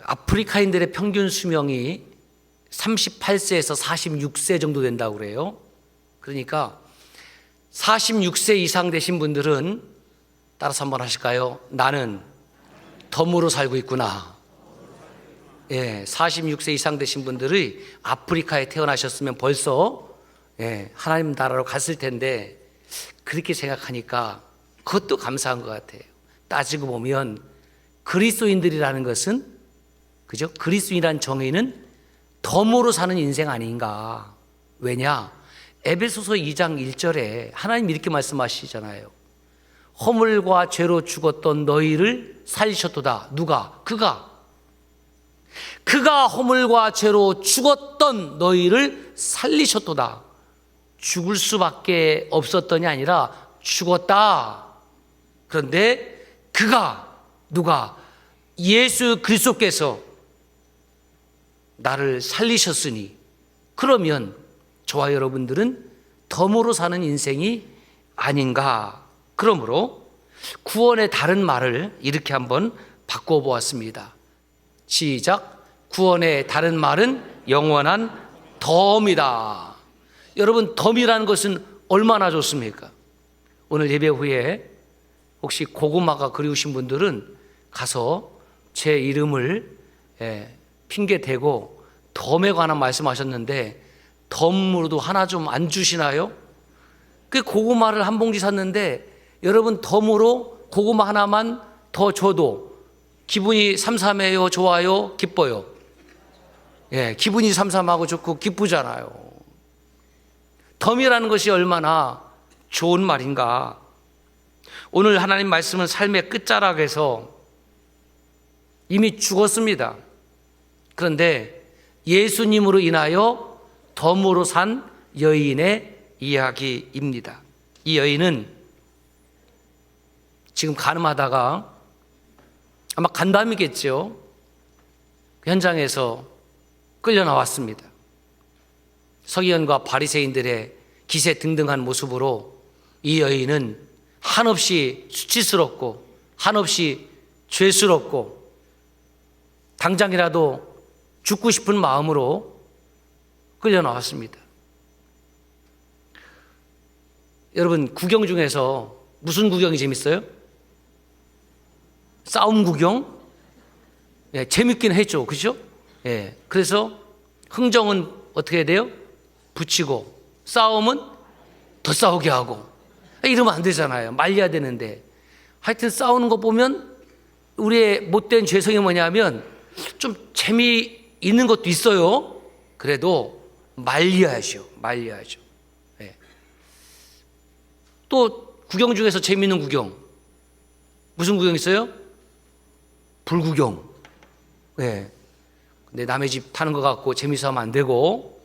아프리카인들의 평균 수명이 38세에서 46세 정도 된다고 그래요. 그러니까 46세 이상 되신 분들은 따라서 한번 하실까요? 나는 덤으로 살고 있구나. 46세 이상 되신 분들이 아프리카에 태어나셨으면 벌써 하나님 나라로 갔을 텐데, 그렇게 생각하니까 그것도 감사한 것 같아요. 따지고 보면 그리스도인들이라는 것은, 그죠? 그리스도인이라는 정의는 덤으로 사는 인생 아닌가. 왜냐? 에베소서 2장 1절에 하나님 이렇게 말씀하시잖아요. 허물과 죄로 죽었던 너희를 살리셨도다. 누가? 그가 허물과 죄로 죽었던 너희를 살리셨도다. 죽을 수밖에 없었던이 아니라 죽었다. 그런데 누가? 예수 그리스도께서 나를 살리셨으니, 그러면 저와 여러분들은 덤으로 사는 인생이 아닌가. 그러므로 구원의 다른 말을 이렇게 한번 바꿔보았습니다. 시작. 구원의 다른 말은 영원한 덤이다. 여러분, 덤이라는 것은 얼마나 좋습니까? 오늘 예배 후에 혹시 고구마가 그리우신 분들은 가서 제 이름을 핑계 대고 덤에 관한 말씀하셨는데, 덤으로도 하나 좀 안 주시나요? 그 고구마를 한 봉지 샀는데 여러분, 덤으로 고구마 하나만 더 줘도 기분이 삼삼해요? 좋아요? 기뻐요? 기분이 삼삼하고 좋고 기쁘잖아요. 덤이라는 것이 얼마나 좋은 말인가. 오늘 하나님 말씀은 삶의 끝자락에서 이미 죽었습니다. 그런데 예수님으로 인하여 덤으로 산 여인의 이야기입니다. 이 여인은 지금 간음하다가, 아마 간담이겠죠, 그 현장에서 끌려 나왔습니다. 서기관과 바리새인들의 기세등등한 모습으로 이 여인은 한없이 수치스럽고 한없이 죄스럽고 당장이라도 죽고 싶은 마음으로 끌려 나왔습니다. 여러분, 구경 중에서 무슨 구경이 재밌어요? 싸움 구경? 재밌긴 했죠, 그죠? 그래서 흥정은 어떻게 해야 돼요? 붙이고, 싸움은 더 싸우게 하고. 이러면 안 되잖아요. 말려야 되는데. 하여튼 싸우는 거 보면 우리의 못된 죄성이 뭐냐면 좀 재미있는 것도 있어요. 그래도 말려야죠. 또 구경 중에서 재미있는 구경, 무슨 구경 있어요? 불구경. 근데 남의 집 타는 것 같고 재미있어 하면 안 되고,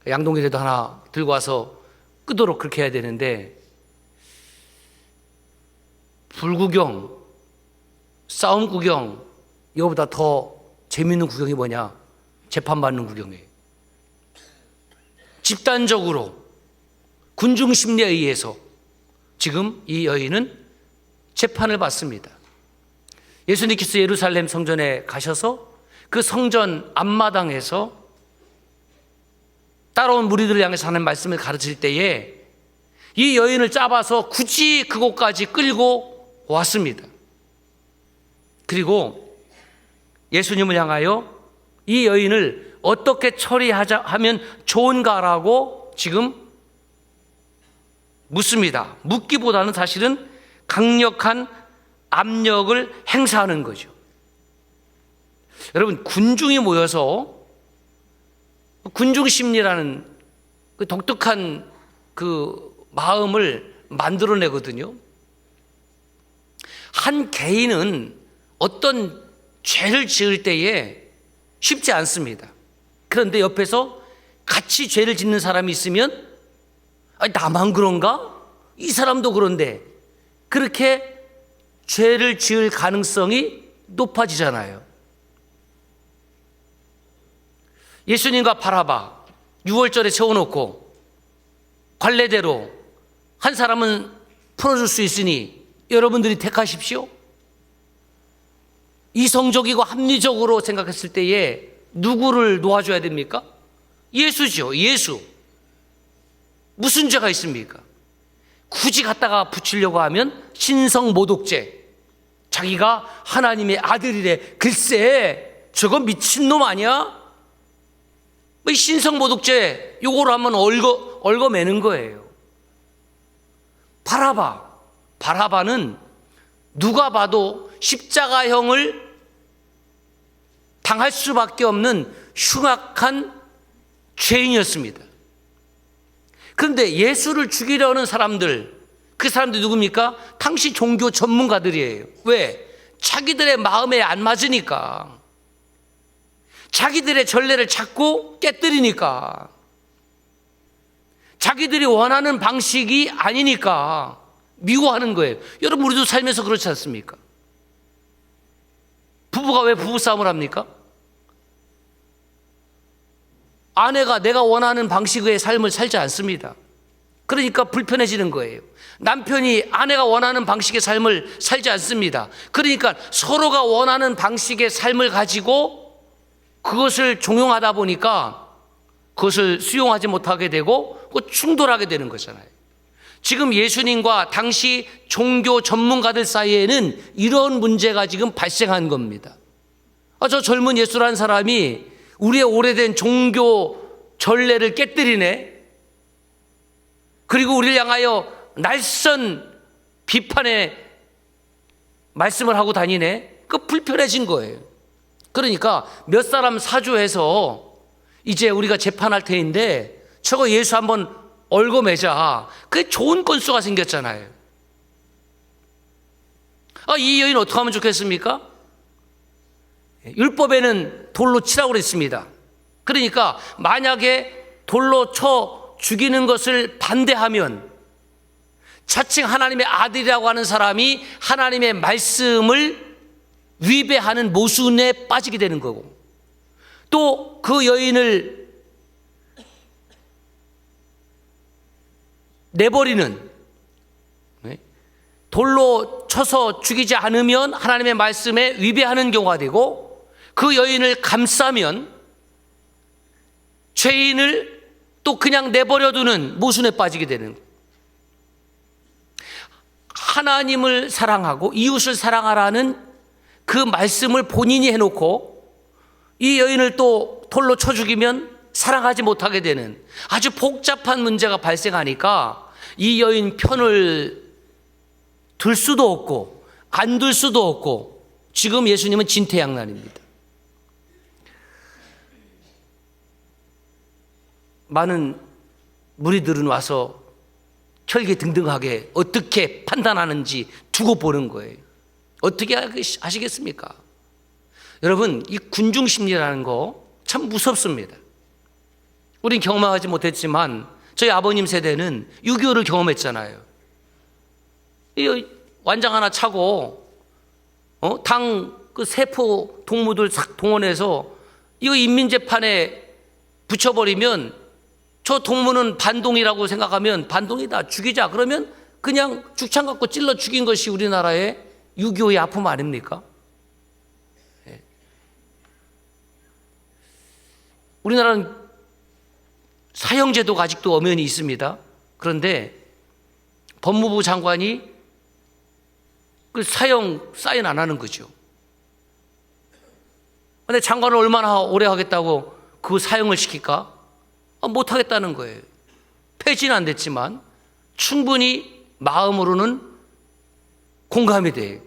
양동이라도 하나 들고 와서 끄도록 그렇게 해야 되는데, 불구경, 싸움 구경, 이거보다 더 재미있는 구경이 뭐냐? 재판받는 구경이에요. 집단적으로 군중 심리에 의해서 지금 이 여인은 재판을 받습니다. 예수님께서 예루살렘 성전에 가셔서 그 성전 앞마당에서 따라온 무리들을 향해서 하는 말씀을 가르칠 때에 이 여인을 잡아서 굳이 그곳까지 끌고 왔습니다. 그리고 예수님을 향하여 이 여인을 어떻게 처리하면 좋은가라고 지금 묻습니다. 묻기보다는 사실은 강력한 압력을 행사하는 거죠. 여러분, 군중이 모여서 군중 심리라는 그 독특한 그 마음을 만들어내거든요. 한 개인은 어떤 죄를 지을 때에 쉽지 않습니다. 그런데 옆에서 같이 죄를 짓는 사람이 있으면 나만 그런가? 이 사람도 그런데, 그렇게 죄를 지을 가능성이 높아지잖아요. 예수님과 바라바 유월절에 세워놓고 관례대로 한 사람은 풀어줄 수 있으니 여러분들이 택하십시오. 이성적이고 합리적으로 생각했을 때에 누구를 놓아줘야 됩니까? 예수죠. 예수. 무슨 죄가 있습니까? 굳이 갖다가 붙이려고 하면 신성모독죄. 자기가 하나님의 아들이래. 글쎄, 저거 미친놈 아니야? 뭐 신성모독죄 요거로 하면 얽어매는 거예요. 바라바는 누가 봐도 십자가형을 당할 수밖에 없는 흉악한 죄인이었습니다. 그런데 예수를 죽이려는 사람들, 그 사람들이 누굽니까? 당시 종교 전문가들이에요. 왜? 자기들의 마음에 안 맞으니까. 자기들의 전례를 자꾸 깨뜨리니까. 자기들이 원하는 방식이 아니니까 미워하는 거예요. 여러분, 우리도 살면서 그렇지 않습니까? 부부가 왜 부부싸움을 합니까? 아내가 내가 원하는 방식의 삶을 살지 않습니다. 그러니까 불편해지는 거예요. 남편이 아내가 원하는 방식의 삶을 살지 않습니다. 그러니까 서로가 원하는 방식의 삶을 가지고 그것을 종용하다 보니까 그것을 수용하지 못하게 되고 충돌하게 되는 거잖아요. 지금 예수님과 당시 종교 전문가들 사이에는 이런 문제가 지금 발생한 겁니다. 저 젊은 예수라는 사람이 우리의 오래된 종교 전례를 깨뜨리네. 그리고 우리를 향하여 날선 비판의 말씀을 하고 다니네. 그 불편해진 거예요. 그러니까 몇 사람 사주해서 이제 우리가 재판할 테인데 저거 예수 한번 얽어매자. 그게 좋은 건수가 생겼잖아요. 이 여인 어떻게 하면 좋겠습니까? 율법에는 돌로 치라고 그랬습니다. 그러니까 만약에 돌로 쳐 죽이는 것을 반대하면 자칭 하나님의 아들이라고 하는 사람이 하나님의 말씀을 위배하는 모순에 빠지게 되는 거고, 또 그 여인을 내버리는, 돌로 쳐서 죽이지 않으면 하나님의 말씀에 위배하는 경우가 되고, 그 여인을 감싸면 죄인을 또 그냥 내버려두는 모순에 빠지게 되는 거예요. 하나님을 사랑하고 이웃을 사랑하라는 그 말씀을 본인이 해놓고 이 여인을 또 돌로 쳐 죽이면 사랑하지 못하게 되는 아주 복잡한 문제가 발생하니까 이 여인 편을 들 수도 없고 안 들 수도 없고 지금 예수님은 진퇴양난입니다. 많은 무리들은 와서 혈기등등하게 어떻게 판단하는지 두고 보는 거예요. 어떻게 하시겠습니까? 여러분, 이 군중심리라는 거 참 무섭습니다. 우린 경험하지 못했지만 저희 아버님 세대는 6.25를 경험했잖아요. 이 완장 하나 차고 당 그 세포 동무들 싹 동원해서 이거 인민재판에 붙여버리면 저 동무는 반동이라고 생각하면 반동이다, 죽이자 그러면 그냥 죽창 갖고 찔러 죽인 것이 우리나라의 6.25의 아픔 아닙니까? 우리나라는 사형제도가 아직도 엄연히 있습니다. 그런데 법무부 장관이 그 사형 사인 안 하는 거죠. 근데 장관을 얼마나 오래 하겠다고 그 사형을 시킬까? 못 하겠다는 거예요. 폐지는 안 됐지만 충분히 마음으로는 공감이 돼요.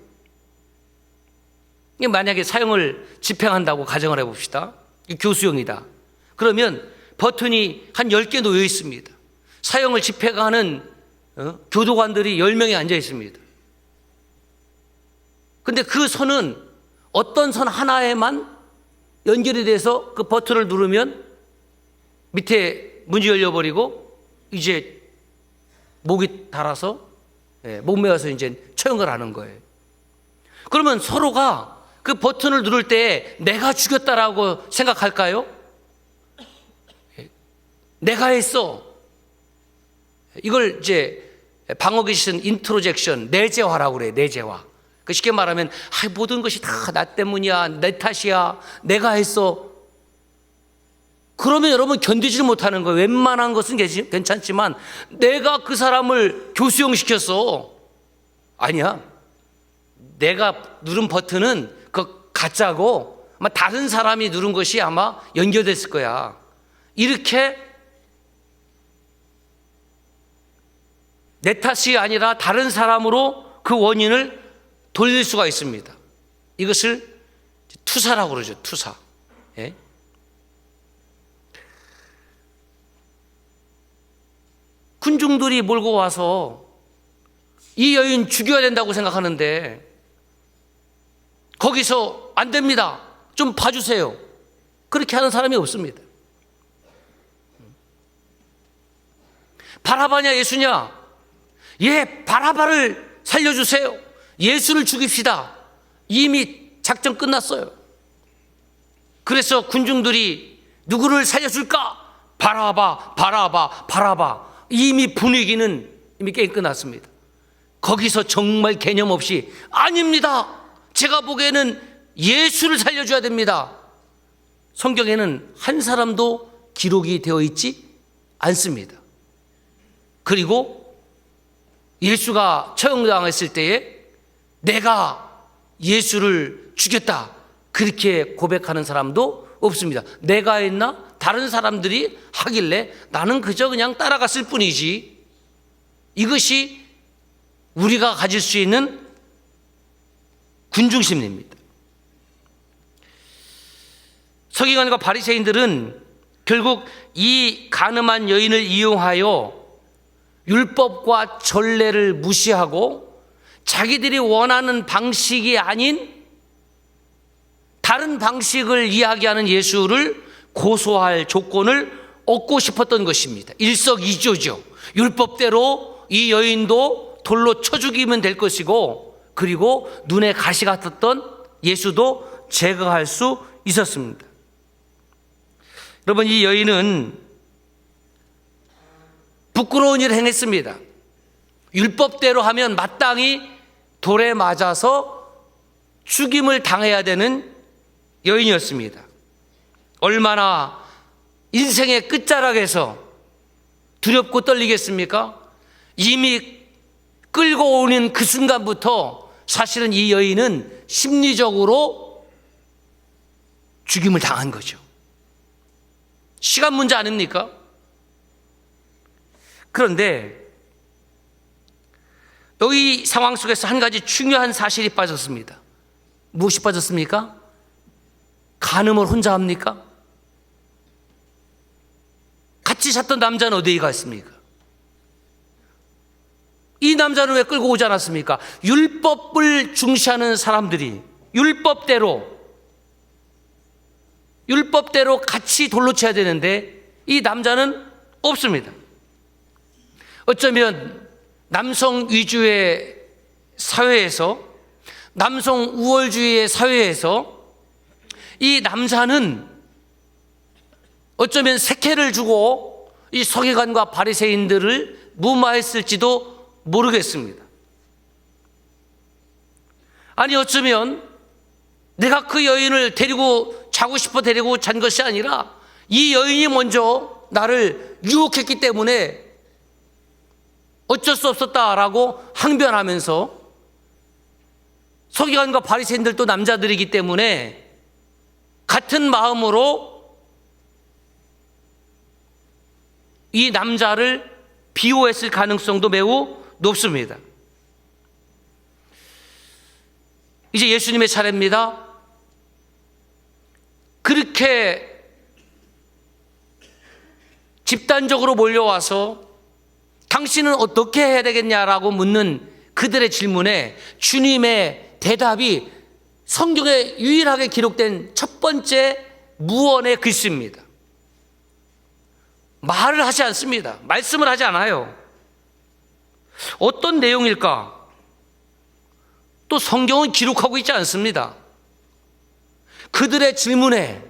만약에 사형을 집행한다고 가정을 해봅시다. 교수형이다. 그러면 버튼이 한 10개 놓여 있습니다. 사형을 집행하는 교도관들이 10명이 앉아 있습니다. 근데 그 선은 어떤 선 하나에만 연결이 돼서 그 버튼을 누르면 밑에 문이 열려버리고 이제 목이 달아서 목 메어서 이제 처형을 하는 거예요. 그러면 서로가 그 버튼을 누를 때 내가 죽였다라고 생각할까요? 내가 했어. 이걸 이제 방어기신 인트로젝션, 내재화라고 그래요. 내재화. 그 쉽게 말하면 모든 것이 다 나 때문이야, 내 탓이야, 내가 했어. 그러면 여러분 견디지 못하는 거예요. 웬만한 것은 괜찮지만 내가 그 사람을 교수형시켰어. 아니야. 내가 누른 버튼은 그 가짜고 아마 다른 사람이 누른 것이 아마 연결됐을 거야. 이렇게 내 탓이 아니라 다른 사람으로 그 원인을 돌릴 수가 있습니다. 이것을 투사라고 그러죠. 투사. 예? 군중들이 몰고 와서 이 여인 죽여야 된다고 생각하는데 거기서 안 됩니다. 좀 봐주세요. 그렇게 하는 사람이 없습니다. 바라바냐 예수냐? 예, 바라바를 살려주세요. 예수를 죽입시다. 이미 작전 끝났어요. 그래서 군중들이 누구를 살려줄까? 바라바, 바라바, 바라바. 이미 분위기는 이미 게임 끝났습니다. 거기서 정말 개념 없이 아닙니다. 제가 보기에는 예수를 살려줘야 됩니다. 성경에는 한 사람도 기록이 되어 있지 않습니다. 그리고 예수가 처형당했을 때에 내가 예수를 죽였다 그렇게 고백하는 사람도 없습니다. 내가 했나? 다른 사람들이 하길래 나는 그저 그냥 따라갔을 뿐이지. 이것이 우리가 가질 수 있는 군중심리입니다. 서기관과 바리새인들은 결국 이 간음한 여인을 이용하여 율법과 전례를 무시하고 자기들이 원하는 방식이 아닌 다른 방식을 이야기하는 예수를 고소할 조건을 얻고 싶었던 것입니다. 일석이조죠. 율법대로 이 여인도 돌로 쳐 죽이면 될 것이고 그리고 눈에 가시 같았던 예수도 제거할 수 있었습니다. 여러분, 이 여인은 부끄러운 일을 행했습니다. 율법대로 하면 마땅히 돌에 맞아서 죽임을 당해야 되는 여인이었습니다. 얼마나 인생의 끝자락에서 두렵고 떨리겠습니까? 이미 끌고 오는 그 순간부터 사실은 이 여인은 심리적으로 죽임을 당한 거죠. 시간 문제 아닙니까? 그런데 이 상황 속에서 한 가지 중요한 사실이 빠졌습니다. 무엇이 빠졌습니까? 간음을 혼자 합니까? 같이 잤던 남자는 어디에 갔습니까? 이 남자는 왜 끌고 오지 않았습니까? 율법을 중시하는 사람들이 율법대로 같이 돌로 쳐야 되는데 이 남자는 없습니다. 어쩌면 남성 위주의 사회에서, 남성 우월주의의 사회에서 이 남자는 어쩌면 색해를 주고 이 서기관과 바리새인들을 무마했을지도 모르겠습니다. 아니, 어쩌면 내가 그 여인을 데리고 자고 싶어 데리고 잔 것이 아니라 이 여인이 먼저 나를 유혹했기 때문에 어쩔 수 없었다라고 항변하면서, 서기관과 바리새인들도 남자들이기 때문에 같은 마음으로 이 남자를 비호했을 가능성도 매우 높습니다. 이제 예수님의 차례입니다. 그렇게 집단적으로 몰려와서 당신은 어떻게 해야 되겠냐라고 묻는 그들의 질문에 주님의 대답이 성경에 유일하게 기록된 첫 번째 무언의 글씨입니다. 말을 하지 않습니다. 말씀을 하지 않아요. 어떤 내용일까? 또 성경은 기록하고 있지 않습니다. 그들의 질문에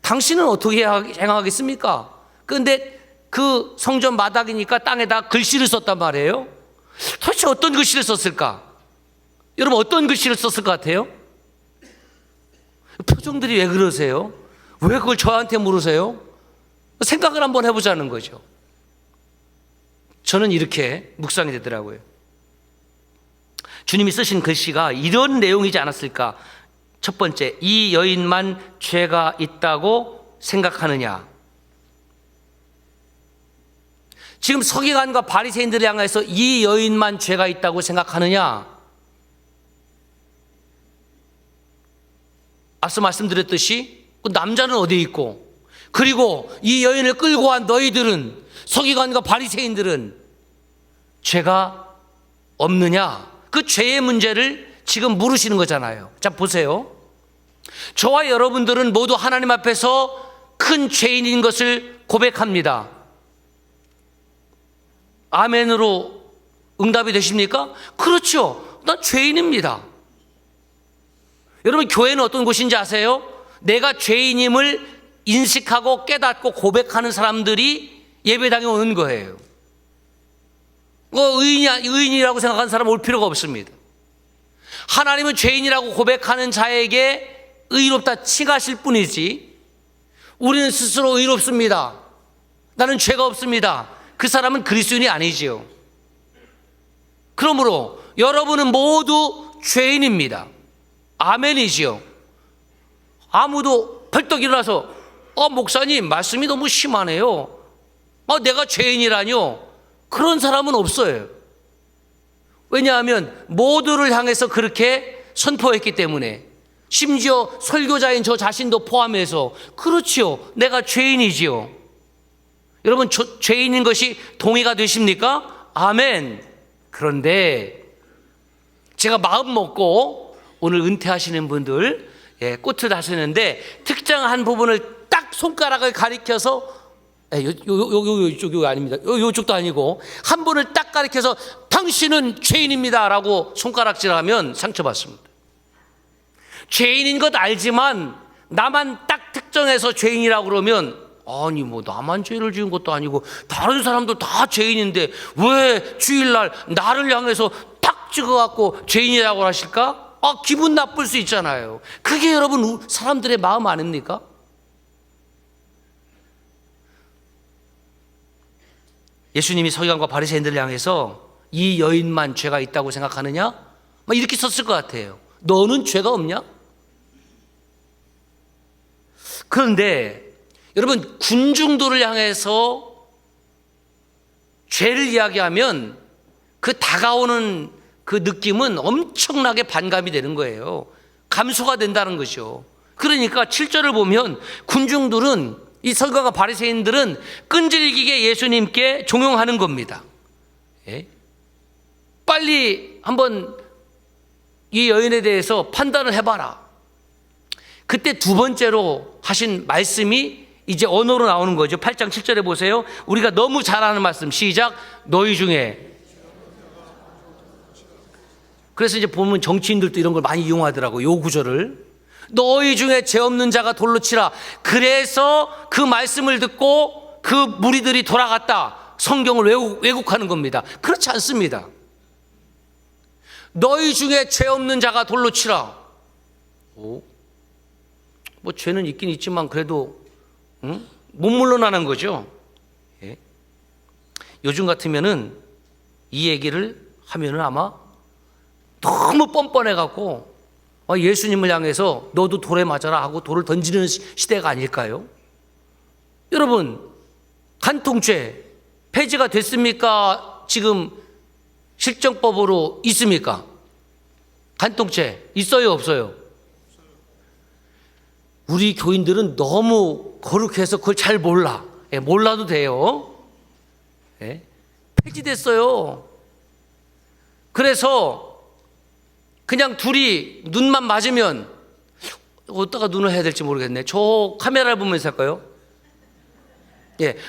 당신은 어떻게 행하겠습니까? 그런데 그 성전 마당이니까 땅에다 글씨를 썼단 말이에요. 도대체 어떤 글씨를 썼을까? 여러분 어떤 글씨를 썼을 것 같아요? 표정들이 왜 그러세요? 왜 그걸 저한테 물으세요? 생각을 한번 해보자는 거죠. 저는 이렇게 묵상이 되더라고요. 주님이 쓰신 글씨가 이런 내용이지 않았을까? 첫 번째, 이 여인만 죄가 있다고 생각하느냐? 지금 서기관과 바리새인들을 향해서 이 여인만 죄가 있다고 생각하느냐? 앞서 말씀드렸듯이 그 남자는 어디에 있고, 그리고 이 여인을 끌고 간 너희들은, 서기관과 바리새인들은 죄가 없느냐? 그 죄의 문제를 지금 물으시는 거잖아요. 자, 보세요. 저와 여러분들은 모두 하나님 앞에서 큰 죄인인 것을 고백합니다. 아멘으로 응답이 되십니까? 그렇죠. 난 죄인입니다. 여러분, 교회는 어떤 곳인지 아세요? 내가 죄인임을 인식하고 깨닫고 고백하는 사람들이 예배당에 오는 거예요. 의인이라고 생각하는 사람 올 필요가 없습니다. 하나님은 죄인이라고 고백하는 자에게 의롭다 칭하실 뿐이지, 우리는 스스로 의롭습니다, 나는 죄가 없습니다, 그 사람은 그리스도인이 아니지요. 그러므로 여러분은 모두 죄인입니다. 아멘이지요. 아무도 벌떡 일어나서 목사님 말씀이 너무 심하네요, 내가 죄인이라뇨, 그런 사람은 없어요. 왜냐하면 모두를 향해서 그렇게 선포했기 때문에. 심지어 설교자인 저 자신도 포함해서 그렇지요, 내가 죄인이지요. 여러분, 죄인인 것이 동의가 되십니까? 아멘. 그런데 제가 마음 먹고 오늘 은퇴하시는 분들 꽃을 하시는데 특정한 부분을 딱 손가락을 가리켜서 요쪽 아닙니다. 요쪽도 아니고 한 분을 딱 가리켜서 당신은 죄인입니다 라고 손가락질하면 상처받습니다. 죄인인 것 알지만 나만 딱 특정해서 죄인이라고 그러면, 아니 뭐 나만 죄를 지은 것도 아니고 다른 사람도 다 죄인인데 왜 주일날 나를 향해서 딱 찍어갖고 죄인이라고 하실까? 기분 나쁠 수 있잖아요. 그게 여러분 사람들의 마음 아닙니까? 예수님이 서기관과 바리새인들을 향해서 이 여인만 죄가 있다고 생각하느냐? 이렇게 썼을 것 같아요. 너는 죄가 없냐? 그런데 여러분, 군중들을 향해서 죄를 이야기하면 그 다가오는 그 느낌은 엄청나게 반감이 되는 거예요. 감소가 된다는 거죠. 그러니까 7절을 보면 군중들은, 이 서기관과 바리새인들은 끈질기게 예수님께 종용하는 겁니다. 빨리 한번 이 여인에 대해서 판단을 해봐라. 그때 두 번째로 하신 말씀이 이제 언어로 나오는 거죠. 8장 7절에 보세요. 우리가 너무 잘 아는 말씀, 시작. 너희 중에. 그래서 이제 보면 정치인들도 이런 걸 많이 이용하더라고요, 요 구절을. 너희 중에 죄 없는 자가 돌로 치라. 그래서 그 말씀을 듣고 그 무리들이 돌아갔다. 성경을 왜곡하는 겁니다. 그렇지 않습니다. 너희 중에 죄 없는 자가 돌로 치라. 뭐 죄는 있긴 있지만 그래도 못 물러나는 거죠. 요즘 같으면은 이 얘기를 하면은 아마 너무 뻔뻔해갖고 예수님을 향해서 너도 돌에 맞아라 하고 돌을 던지는 시대가 아닐까요? 여러분, 간통죄 폐지가 됐습니까? 지금 실정법으로 있습니까? 간통죄 있어요, 없어요? 우리 교인들은 너무 거룩해서 그걸 잘 몰라. 몰라도 돼요. 폐지됐어요. 그래서 그냥 둘이 눈만 맞으면, 어디다가 눈을 해야 될지 모르겠네. 저 카메라를 보면서 할까요?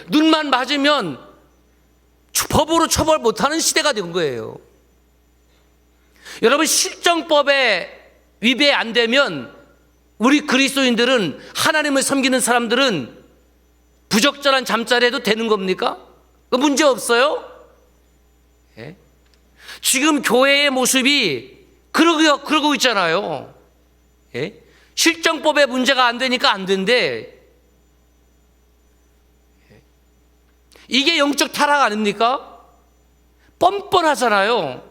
눈만 맞으면 법으로 처벌 못하는 시대가 된 거예요. 여러분, 실정법에 위배 안 되면 우리 그리스도인들은, 하나님을 섬기는 사람들은 부적절한 잠자리 해도 되는 겁니까? 문제 없어요? 지금 교회의 모습이 그러고 있잖아요. 예? 실정법에 문제가 안 되니까 안 된대. 이게 영적 타락 아닙니까? 뻔뻔하잖아요.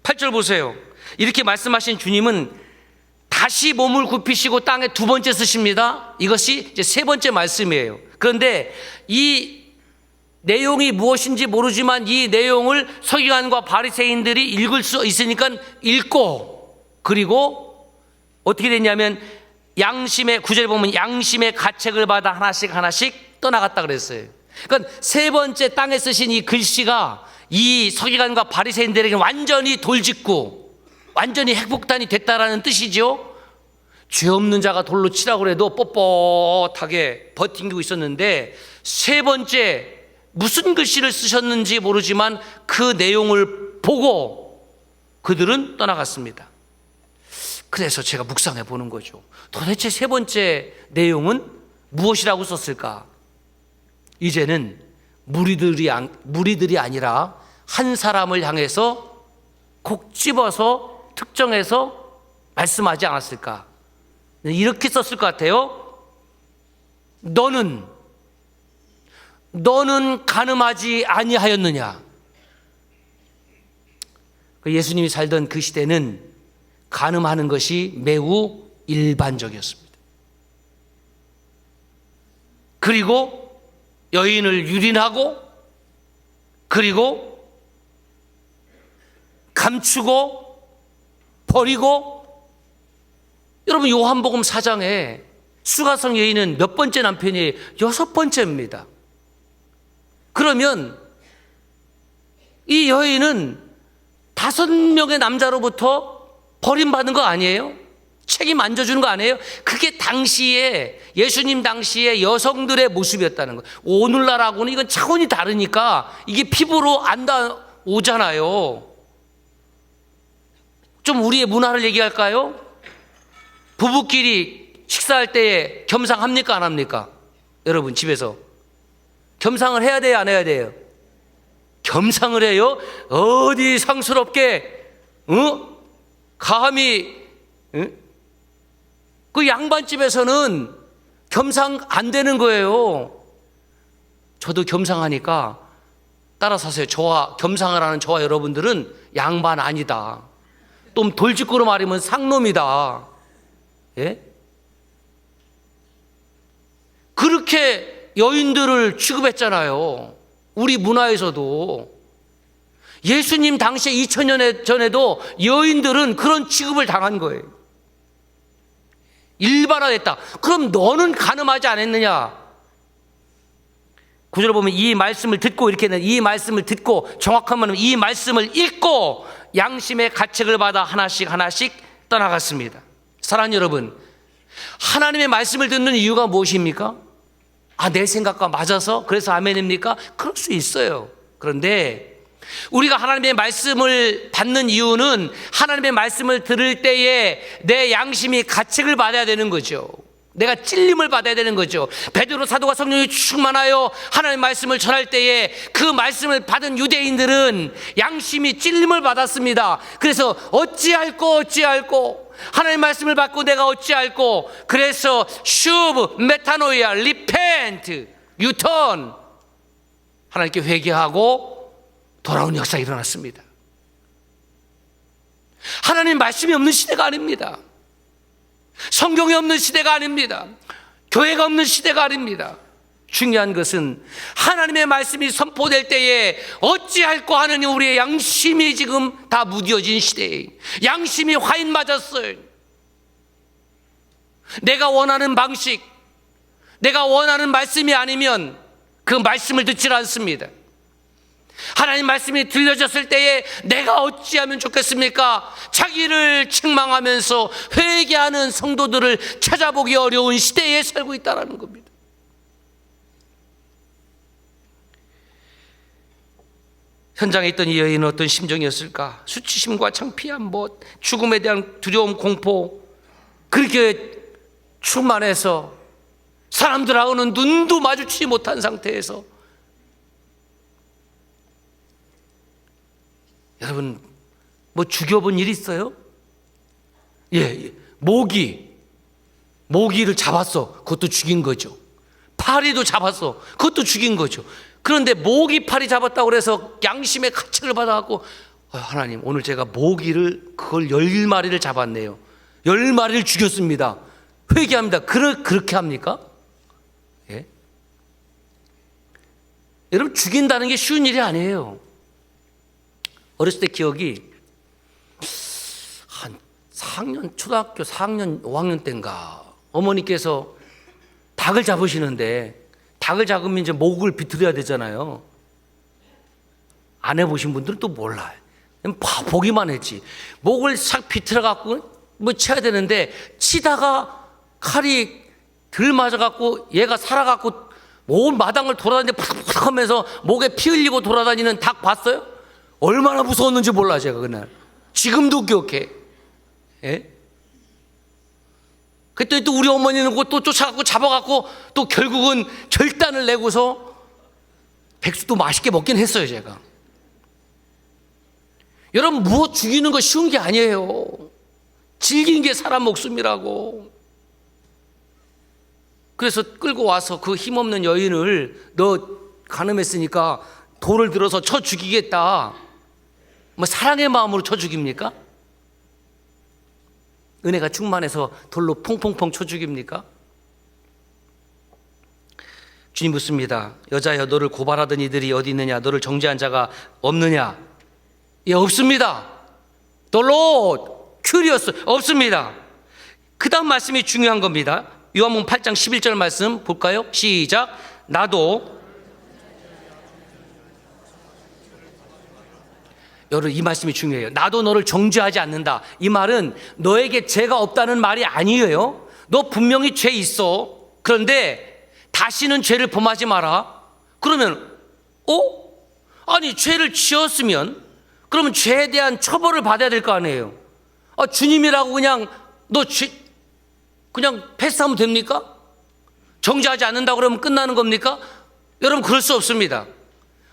8절 보세요. 이렇게 말씀하신 주님은 다시 몸을 굽히시고 땅에 두 번째 쓰십니다. 이것이 이제 세 번째 말씀이에요. 그런데 이 내용이 무엇인지 모르지만 이 내용을 서기관과 바리새인들이 읽을 수 있으니까 읽고, 그리고 어떻게 됐냐면 양심의, 9절에 보면 양심의 가책을 받아 하나씩 떠나갔다 그랬어요. 그러니까 세 번째 땅에 쓰신 이 글씨가 이 서기관과 바리새인들에게 완전히 돌직구, 완전히 핵폭탄이 됐다라는 뜻이죠. 죄 없는 자가 돌로 치라고 해도 뻣뻣하게 버티고 있었는데, 세 번째 무슨 글씨를 쓰셨는지 모르지만 그 내용을 보고 그들은 떠나갔습니다. 그래서 제가 묵상해 보는 거죠. 도대체 세 번째 내용은 무엇이라고 썼을까? 이제는 무리들이 아니라 한 사람을 향해서 콕 집어서 특정해서 말씀하지 않았을까? 이렇게 썼을 것 같아요. 너는 간음하지 아니하였느냐? 예수님이 살던 그 시대는 간음하는 것이 매우 일반적이었습니다. 그리고 여인을 유린하고, 그리고 감추고 버리고. 여러분, 요한복음 4장에 수가성 여인은 몇 번째 남편이에요? 6번째입니다. 그러면 이 여인은 5명의 남자로부터 버림받은 거 아니에요? 책임 안 져주는 거 아니에요? 그게 당시에, 예수님 당시에 여성들의 모습이었다는 거예요. 오늘날하고는 이건 차원이 다르니까 이게 피부로 안 오잖아요. 좀 우리의 문화를 얘기할까요? 부부끼리 식사할 때에 겸상합니까? 안 합니까? 여러분 집에서 겸상을 해야 돼요? 안 해야 돼요? 겸상을 해요? 어디 상스럽게 감히 그 양반집에서는 겸상 안 되는 거예요. 저도 겸상하니까 따라서 하세요. 겸상을 하는 저와 여러분들은 양반 아니다. 또 돌직구로 말하면 상놈이다. 예? 그렇게 여인들을 취급했잖아요. 우리 문화에서도. 예수님 당시에 2000년 전에도 여인들은 그런 취급을 당한 거예요. 일반화됐다. 그럼 너는 간음하지 않았느냐? 9절을 보면 이 말씀을 듣고, 이렇게 이 말씀을 듣고, 정확한 말은 이 말씀을 읽고 양심의 가책을 받아 하나씩 떠나갔습니다. 사랑하는 여러분, 하나님의 말씀을 듣는 이유가 무엇입니까? 내 생각과 맞아서 그래서 아멘입니까? 그럴 수 있어요. 그런데 우리가 하나님의 말씀을 받는 이유는 하나님의 말씀을 들을 때에 내 양심이 가책을 받아야 되는 거죠. 내가 찔림을 받아야 되는 거죠. 베드로 사도가 성령이 충만하여 하나님의 말씀을 전할 때에 그 말씀을 받은 유대인들은 양심이 찔림을 받았습니다. 그래서 어찌할꼬 하나님의 말씀을 받고 내가 어찌할꼬. 그래서 슈브, 메타노이아, 리펜트, 유턴, 하나님께 회개하고 돌아온 역사가 일어났습니다. 하나님 말씀이 없는 시대가 아닙니다. 성경이 없는 시대가 아닙니다. 교회가 없는 시대가 아닙니다. 중요한 것은 하나님의 말씀이 선포될 때에 어찌할꼬 하는 우리의 양심이 지금 다 무뎌진 시대에 양심이 화인 맞았어요. 내가 원하는 방식, 내가 원하는 말씀이 아니면 그 말씀을 듣질 않습니다. 하나님 말씀이 들려졌을 때에 내가 어찌하면 좋겠습니까? 자기를 책망하면서 회개하는 성도들을 찾아보기 어려운 시대에 살고 있다는 겁니다. 현장에 있던 이 여인은 어떤 심정이었을까? 수치심과 창피함, 죽음에 대한 두려움, 공포, 그렇게 충만해서 사람들하고는 눈도 마주치지 못한 상태에서, 여러분, 뭐 죽여본 일 있어요? 예, 모기를 잡았어. 그것도 죽인 거죠. 파리도 잡았어. 그것도 죽인 거죠. 그런데 모기 파리 잡았다고 그래서 양심의 가책을 받아갖고 하나님, 오늘 제가 모기를 그걸 10마리를 잡았네요. 10마리를 죽였습니다. 회개합니다. 그렇게 합니까? 예? 여러분, 죽인다는 게 쉬운 일이 아니에요. 어렸을 때 기억이 한 4학년, 초등학교 4학년, 5학년 때인가 어머니께서 닭을 잡으시는데 닭을 잡으면 이제 목을 비틀어야 되잖아요. 안 해보신 분들은 또 몰라요. 보기만 했지. 목을 싹 비틀어 갖고 뭐 쳐야 되는데 치다가 칼이 들 맞아 갖고 얘가 살아 갖고 온 마당을 돌아다니는데 푸석푸석 하면서 목에 피 흘리고 돌아다니는 닭 봤어요? 얼마나 무서웠는지 몰라 제가 그날. 지금도 기억해. 예? 그때 또 우리 어머니는 또 쫓아갖고 잡아갖고 또 결국은 결단을 내고서 백숙도 맛있게 먹긴 했어요 제가. 여러분, 무엇 죽이는 거 쉬운 게 아니에요. 즐기는 게 사람 목숨이라고. 그래서 끌고 와서 그 힘없는 여인을 너 간음했으니까 돌을 들어서 쳐 죽이겠다. 뭐 사랑의 마음으로 쳐 죽입니까? 은혜가 충만해서 돌로 퐁퐁퐁 쳐 죽입니까? 주님 묻습니다. 여자여, 너를 고발하던 이들이 어디 있느냐? 너를 정죄한 자가 없느냐? 예, 없습니다. The Lord, curious, 없습니다. 그 다음 말씀이 중요한 겁니다. 요한복음 8장 11절 말씀 볼까요? 시작. 나도, 여러분, 이 말씀이 중요해요. 나도 너를 정죄하지 않는다. 이 말은 너에게 죄가 없다는 말이 아니에요. 너 분명히 죄 있어. 그런데 다시는 죄를 범하지 마라. 그러면 아니, 죄를 지었으면 그러면 죄에 대한 처벌을 받아야 될 거 아니에요. 주님이라고 그냥 그냥 패스하면 됩니까? 정죄하지 않는다고 그러면 끝나는 겁니까? 여러분, 그럴 수 없습니다.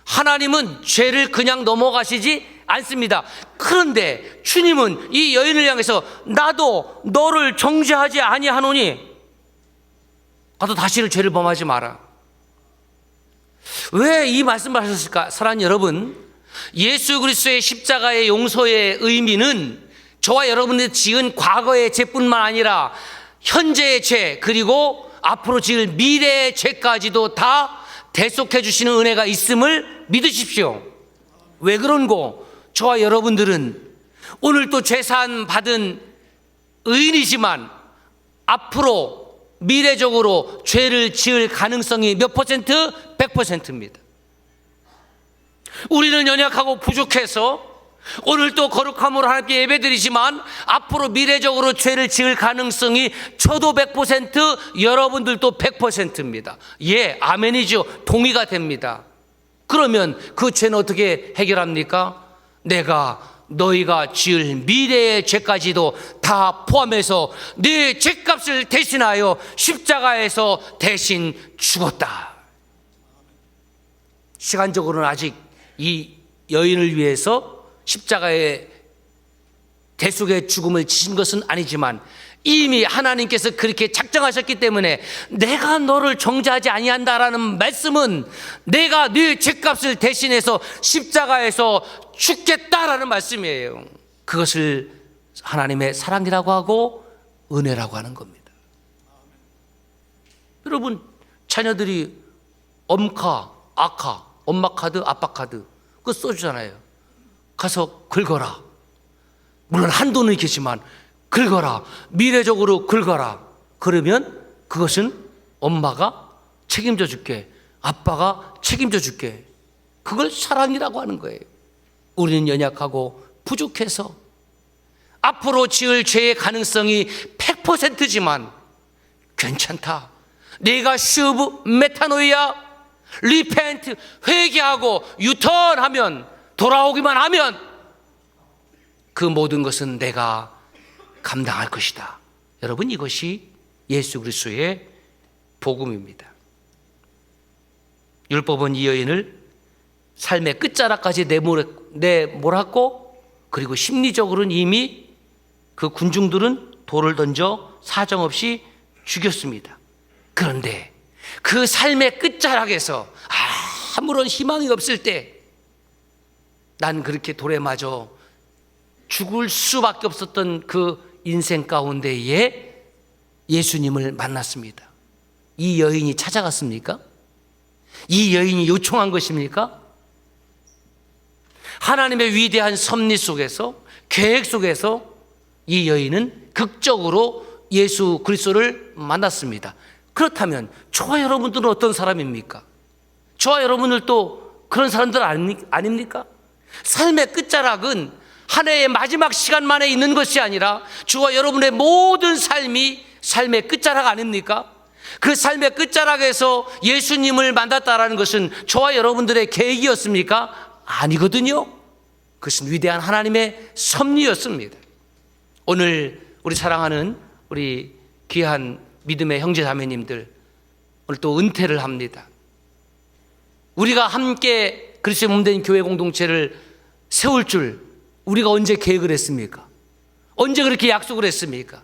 하나님은 죄를 그냥 넘어가시지 않습니다. 그런데 주님은 이 여인을 향해서 나도 너를 정죄하지 아니하노니 나도 다시는 죄를 범하지 마라. 왜 이 말씀을 하셨을까? 사랑하는 여러분, 예수 그리스도의 십자가의 용서의 의미는 저와 여러분들이 지은 과거의 죄뿐만 아니라 현재의 죄, 그리고 앞으로 지을 미래의 죄까지도 다 대속해 주시는 은혜가 있음을 믿으십시오. 왜 그런고? 저와 여러분들은 오늘 또 죄사함 받은 의인이지만 앞으로 미래적으로 죄를 지을 가능성이 몇 퍼센트? 100%입니다. 우리는 연약하고 부족해서 오늘 또 거룩함으로 하나님께 예배드리지만 앞으로 미래적으로 죄를 지을 가능성이 저도 100%, 여러분들도 100%입니다. 예, 아멘이죠. 동의가 됩니다. 그러면 그 죄는 어떻게 해결합니까? 너희가 지을 미래의 죄까지도 다 포함해서 네 죄값을 대신하여 십자가에서 대신 죽었다. 시간적으로는 아직 이 여인을 위해서 십자가의 대속의 죽음을 지신 것은 아니지만 이미 하나님께서 그렇게 작정하셨기 때문에 내가 너를 정죄하지 아니한다라는 말씀은 내가 네 죄값을 대신해서 십자가에서 죽겠다라는 말씀이에요. 그것을 하나님의 사랑이라고 하고 은혜라고 하는 겁니다. 여러분, 자녀들이 엄카, 아카, 엄마 카드, 아빠 카드 그거 써주잖아요. 가서 긁어라. 물론 한도는 있겠지만 긁어라. 미래적으로 긁어라. 그러면 그것은 엄마가 책임져 줄게. 아빠가 책임져 줄게. 그걸 사랑이라고 하는 거예요. 우리는 연약하고 부족해서 앞으로 지을 죄의 가능성이 100%지만 괜찮다. 네가 슈브 메타노이아 리펜트 회개하고 유턴하면 돌아오기만 하면 그 모든 것은 내가 감당할 것이다. 여러분, 이것이 예수 그리스도의 복음입니다. 율법은 이 여인을 삶의 끝자락까지 내몰았고 그리고 심리적으로는 이미 그 군중들은 돌을 던져 사정없이 죽였습니다. 그런데 그 삶의 끝자락에서 아무런 희망이 없을 때 난 그렇게 돌에 맞아 죽을 수밖에 없었던 그 인생 가운데에 예수님을 만났습니다. 이 여인이 찾아갔습니까? 이 여인이 요청한 것입니까? 하나님의 위대한 섭리 속에서, 계획 속에서 이 여인은 극적으로 예수 그리스도를 만났습니다. 그렇다면 저와 여러분들은 어떤 사람입니까? 저와 여러분들도 그런 사람들 아닙니까? 삶의 끝자락은 한 해의 마지막 시간만에 있는 것이 아니라 저와 여러분의 모든 삶이 삶의 끝자락 아닙니까? 그 삶의 끝자락에서 예수님을 만났다라는 것은 저와 여러분들의 계획이었습니까? 아니거든요. 그것은 위대한 하나님의 섭리였습니다. 오늘 우리 사랑하는 우리 귀한 믿음의 형제 자매님들, 오늘 또 은퇴를 합니다. 우리가 함께 그리스도의 몸된 교회 공동체를 세울 줄 우리가 언제 계획을 했습니까? 언제 그렇게 약속을 했습니까?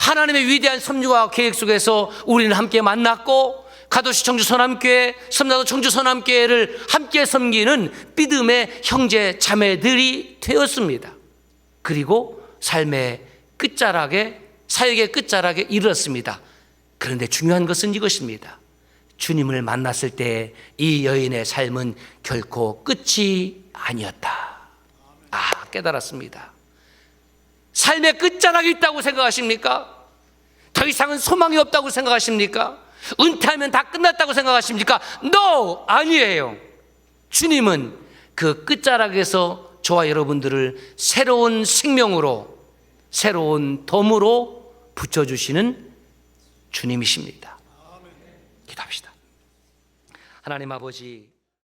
하나님의 위대한 섭리와 계획 속에서 우리는 함께 만났고 가도시 청주 선함교회, 섬나도 청주 선함교회를 함께 섬기는 믿음의 형제 자매들이 되었습니다. 그리고 삶의 끝자락에, 사역의 끝자락에 이르렀습니다. 그런데 중요한 것은 이것입니다. 주님을 만났을 때 이 여인의 삶은 결코 끝이 아니었다. 깨달았습니다. 삶의 끝자락이 있다고 생각하십니까? 더 이상은 소망이 없다고 생각하십니까? 은퇴하면 다 끝났다고 생각하십니까? No! 아니에요. 주님은 그 끝자락에서 저와 여러분들을 새로운 생명으로, 새로운 덤으로 붙여주시는 주님이십니다. 기도합시다. 하나님 아버지,